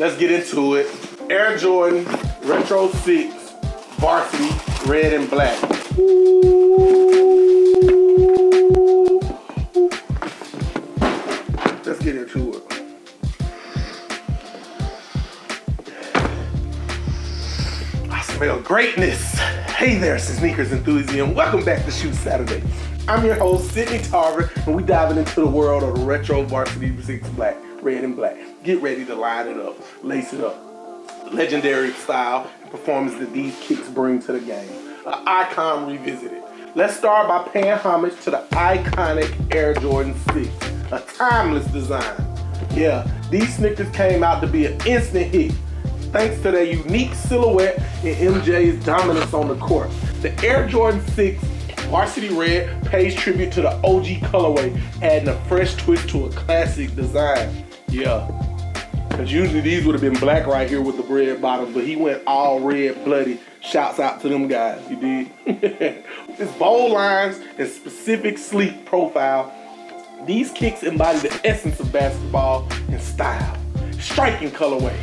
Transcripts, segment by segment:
Let's get into it. Air Jordan Retro 6 Varsity Red and Black. Ooh. Let's get into it. I smell greatness. Hey there, sneakers enthusiast. Welcome back to Shoe Saturday. I'm your host, Sydney Tarver, and we diving into the world of the Retro Varsity Red Black, Red and Black. Get ready to line it up, lace it up. Legendary style and performance that these kicks bring to the game. An icon revisited. Let's start by paying homage to the iconic Air Jordan 6, a timeless design. Yeah, these sneakers came out to be an instant hit, thanks to their unique silhouette and MJ's dominance on the court. The Air Jordan 6 Varsity Red pays tribute to the OG colorway, adding a fresh twist to a classic design. Yeah, because usually these would have been black right here with the red bottoms, but he went all red, bloody. Shouts out to them guys, you did. It's bold lines and specific sleek profile. These kicks embody the essence of basketball and style. Striking colorway.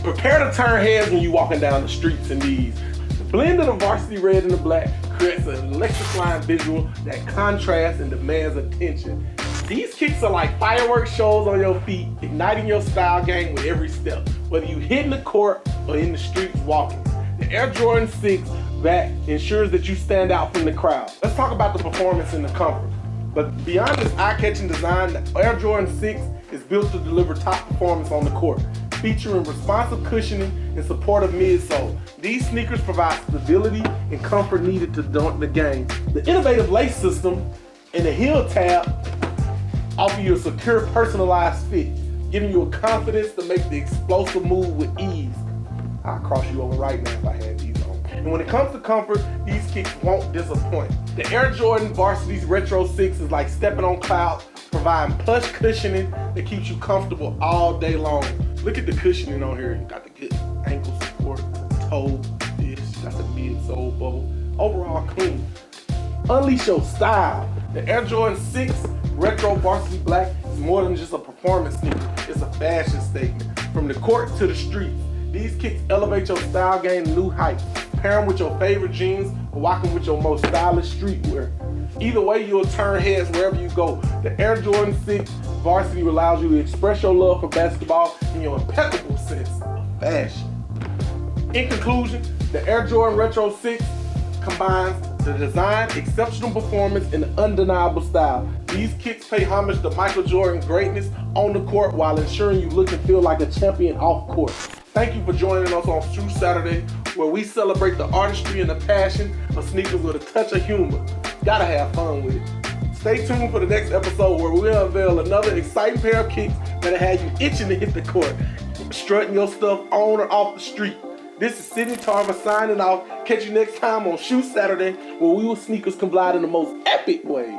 Prepare to turn heads when you're walking down the streets in these. The blend of the varsity red and the black creates an electrifying visual that contrasts and demands attention. These kicks are like fireworks shows on your feet, igniting your style game with every step, whether you hitting the court or in the streets walking. The Air Jordan 6 back ensures that you stand out from the crowd. Let's talk about the performance and the comfort. But beyond this eye-catching design, the Air Jordan 6 is built to deliver top performance on the court, featuring responsive cushioning and supportive midsole. These sneakers provide stability and comfort needed to dunk the game. The innovative lace system and the heel tab offer you a secure, personalized fit, giving you a confidence to make the explosive move with ease. I'll cross you over right now if I had these on. And when it comes to comfort, these kicks won't disappoint. The Air Jordan Varsity's Retro 6 is like stepping on clouds, providing plush cushioning that keeps you comfortable all day long. Look at the cushioning on here. You got the good ankle support, toe, this, got the midsole bubble. Overall clean. Unleash your style. The Air Jordan 6 Retro Varsity Black is more than just a performance sneaker. It's a fashion statement. From the court to the streets, these kicks elevate your style game to new heights. Pair them with your favorite jeans or rock them with your most stylish streetwear. Either way, you'll turn heads wherever you go. The Air Jordan 6 Varsity allows you to express your love for basketball and your impeccable sense of fashion. In conclusion, the Air Jordan Retro 6 combines the design, exceptional performance, and undeniable style. These kicks pay homage to Michael Jordan's greatness on the court while ensuring you look and feel like a champion off court. Thank you for joining us on Shoe Saturday, where we celebrate the artistry and the passion of sneakers with a touch of humor. Gotta have fun with it. Stay tuned for the next episode where we'll unveil another exciting pair of kicks that'll have you itching to hit the court, strutting your stuff on or off the street. This is Sydney Tarver signing off. Catch you next time on Shoe Saturday, where we will sneakers collide in the most epic ways.